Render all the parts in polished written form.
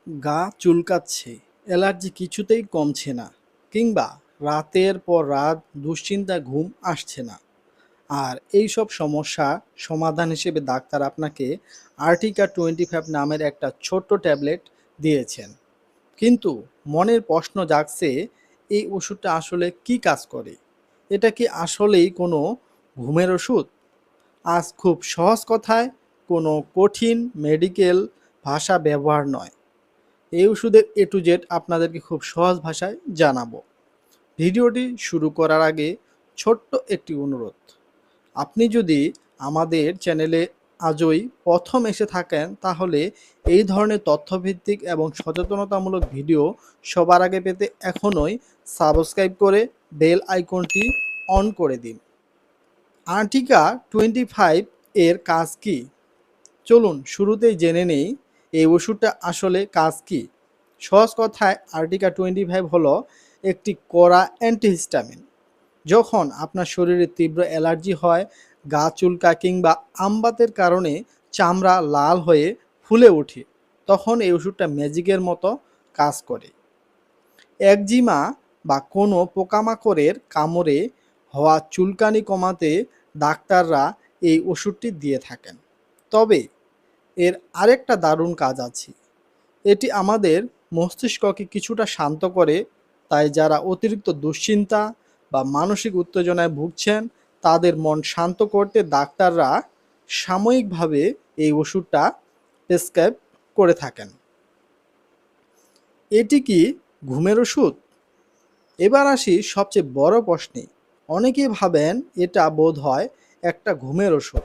গা চুলকাচ্ছে, অ্যালার্জি কিছুতেই কমছে না, কিংবা রাতের পর রাত দুশ্চিন্তা ঘুম আসছে না। আর এই সব সমস্যা সমাধান হিসেবে ডাক্তার আপনাকে আর্টিকা 25 নামের একটা ছোট্ট ট্যাবলেট দিয়েছেন। কিন্তু মনের প্রশ্ন জাগছে, এই ওষুধটা আসলে কি কাজ করে? এটা কি আসলেই কোনো ঘুমের ওষুধ? আজ খুব সহজ কথায়, কোনো কঠিন মেডিকেল ভাষা ব্যবহার নয়, এই ওষুধের এ টু জেড আপনাদেরকে খুব সহজ ভাষায় জানাবো। ভিডিওটি শুরু করার আগে ছোট্ট একটি অনুরোধ, আপনি যদি আমাদের চ্যানেলে আজই প্রথম এসে থাকেন, তাহলে এই ধরনের তথ্যভিত্তিক এবং সচেতনতামূলক ভিডিও সবার আগে পেতে এখনই সাবস্ক্রাইব করে বেল আইকনটি অন করে দিন। আর্টিকা 25 এর কাজ কি? চলুন শুরুতেই জেনে নেই এই ওষুধটা আসলে কাজ কি। সহজ কথায়, আর্টিকা 25 হলো একটি কড়া অ্যান্টিহিস্টামিন। যখন আপনার শরীরে তীব্র অ্যালার্জি হয়, গা চুলকা কিংবা আমবাতের কারণে চামড়া লাল হয়ে ফুলে ওঠে, তখন এই ওষুধটা ম্যাজিকের মতো কাজ করে। একজিমা বা কোনো পোকামাকড়ের কামড়ে হওয়া চুলকানি কমাতে ডাক্তাররা এই ওষুধটি দিয়ে থাকেন। তবে এর আরেকটা দারুণ কাজ আছে, এটি আমাদের মস্তিষ্ককে কিছুটা শান্ত করে। তাই যারা অতিরিক্ত দুশ্চিন্তা বা মানসিক উত্তেজনায় ভুগছেন, তাদের মন শান্ত করতে ডাক্তাররা সাময়িকভাবে এই ওষুধটা প্রেসক্রাইব করে থাকেন। এটি কি ঘুমের ওষুধ? এবার আসি সবচেয়ে বড় প্রশ্নে। অনেকেই ভাবেন এটা বোধহয় একটা ঘুমের ওষুধ।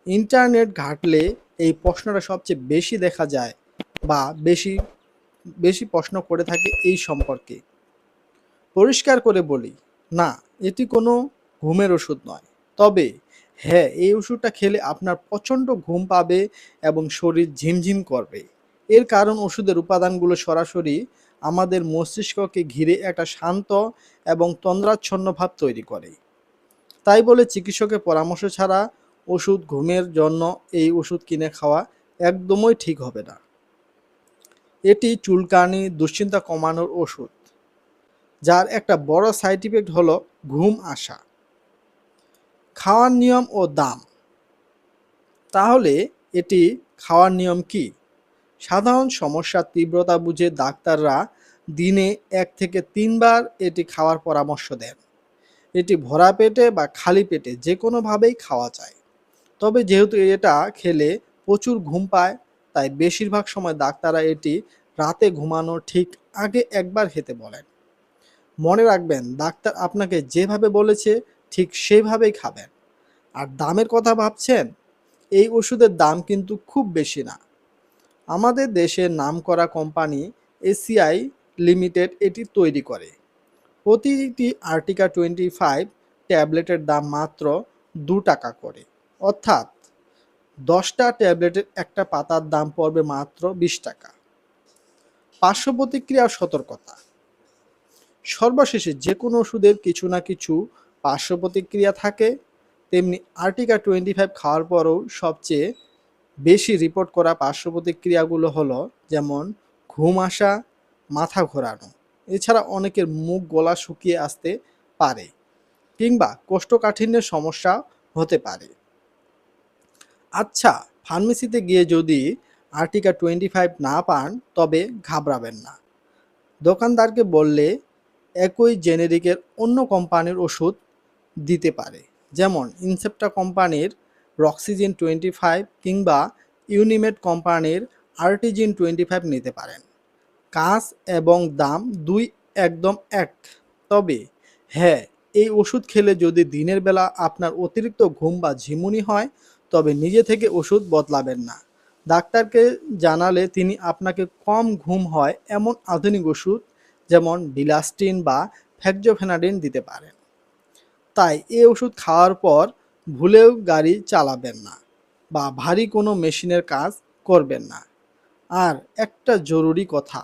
ইন্টারনেট ঘাঁটলে এই প্রশ্নটা সবচেয়ে বেশি দেখা যায়, বা বেশি বেশি প্রশ্ন করে থাকে এই সম্পর্কে। পরিষ্কার করে বলি, না, এটি কোনো ঘুমের ওষুধ নয়। তবে হ্যাঁ, এই ওষুধটা খেলে আপনার প্রচণ্ড ঘুম পাবে এবং শরীর ঝিমঝিম করবে। এর কারণ ওষুধের উপাদানগুলো সরাসরি আমাদের মস্তিষ্ককে ঘিরে একটা শান্ত এবং তন্দ্রাচ্ছন্ন ভাব তৈরি করে। তাই বলে চিকিৎসকের পরামর্শ ছাড়া ওষুধ ঘুমের জন্য এই ওষুধ কিনে খাওয়া একদমই ঠিক হবে না। এটি চুলকানি, দুশ্চিন্তা কমানোর ওষুধ, যার একটা বড় সাইড ইফেক্ট হলো ঘুম আসা। খাওয়ার নিয়ম ও দাম। তাহলে এটি খাওয়ার নিয়ম কি? সাধারণ সমস্যার তীব্রতা বুঝে ডাক্তাররা দিনে 1 থেকে 3 বার এটি খাওয়ার পরামর্শ দেন। এটি ভরা পেটে বা খালি পেটে যে কোনোভাবেই খাওয়া যায়। তবে যেহেতু এটা খেলে প্রচুর ঘুম পায়, তাই বেশিরভাগ সময় ডাক্তাররা এটি রাতে ঘুমানোর ঠিক আগে একবার খেতে বলেন। মনে রাখবেন, ডাক্তার আপনাকে যেভাবে বলেছে ঠিক সেভাবেই খাবেন। আর দামের কথা ভাবছেন, এই ওষুধের দাম কিন্তু খুব বেশি না। আমাদের দেশের নামকরা কোম্পানি এসিআই লিমিটেড এটি তৈরি করে। প্রতিটি আর্টিকা 25 ট্যাবলেটের দাম মাত্র 2 টাকা করে, অর্থাৎ 10টা ট্যাবলেটের একটা পাতার দাম পড়বে মাত্র 20 টাকা। পার্শ্ব প্রতিক্রিয়া ও সতর্কতা। সর্বশেষে যে কোনো ওষুধের কিছু না কিছু পার্শ্ব প্রতিক্রিয়া থাকে, তেমনি আর্টিকা 25 খাওয়ার পরেও সবচেয়ে বেশি রিপোর্ট করা পার্শ্ব প্রতিক্রিয়াগুলো হলো, যেমন ঘুম আসা, মাথা ঘোরানো, এছাড়া অনেকের মুখ গলা শুকিয়ে আসতে পারে, কিংবা কোষ্ঠকাঠিন্যের সমস্যা হতে পারে। আচ্ছা, ফার্মেসিতে গিয়ে যদি আর্টিকা 25 না পান, তবে ঘাবড়াবেন না। দোকানদারকে বললে একই জেনেরিকের অন্য কোম্পানির ওষুধ দিতে পারে, যেমন ইনসেপ্টা কোম্পানির রক্সিজিন 25 কিংবা ইউনিমেড কোম্পানির আর্টিজিন 25 নিতে পারেন। কাজ এবং দাম দুই একদম এক। তবে হ্যাঁ, এই ওষুধ খেলে যদি দিনের বেলা আপনার অতিরিক্ত ঘুম বা ঝিমুনি হয়, তবে নিজে থেকে ওষুধ বদলাবেন না। ডাক্তারকে জানালে তিনি আপনাকে কম ঘুম হয় এমন আধুনিক ওষুধ, যেমন ডিলাস্টিন বা ফ্যাকজোফেনাডিন দিতে পারেন। তাই এই ওষুধ খাওয়ার পর ভুলেও গাড়ি চালাবেন না, বা ভারী কোনো মেশিনের কাজ করবেন না। আর একটা জরুরি কথা,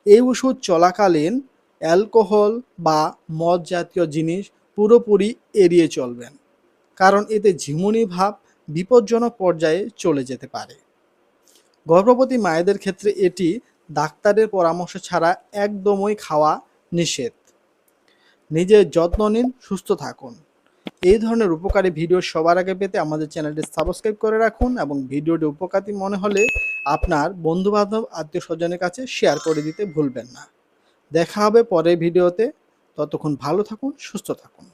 এই ওষুধ চলাকালীন অ্যালকোহল বা মদ জাতীয় জিনিস পুরোপুরি এড়িয়ে চলবেন, কারণ এতে ঝিমুনি ভাব বিপজ্জনক পর্যায়ে চলে যেতে পারে। গর্ভবতী মায়েদের ক্ষেত্রে এটি ডাক্তারের পরামর্শ ছাড়া একদমই খাওয়া নিষেধ। নিজের যত্ন নিন, সুস্থ থাকুন। এই ধরনের উপকারী ভিডিও সবার আগে পেতে আমাদের চ্যানেলটি সাবস্ক্রাইব করে রাখুন এবং ভিডিওটি উপকারী মনে হলে আপনার বন্ধুবান্ধব আত্মীয় স্বজনের কাছে শেয়ার করে দিতে ভুলবেন না। দেখা হবে পরের ভিডিওতে। ততক্ষণ ভালো থাকুন, সুস্থ থাকুন।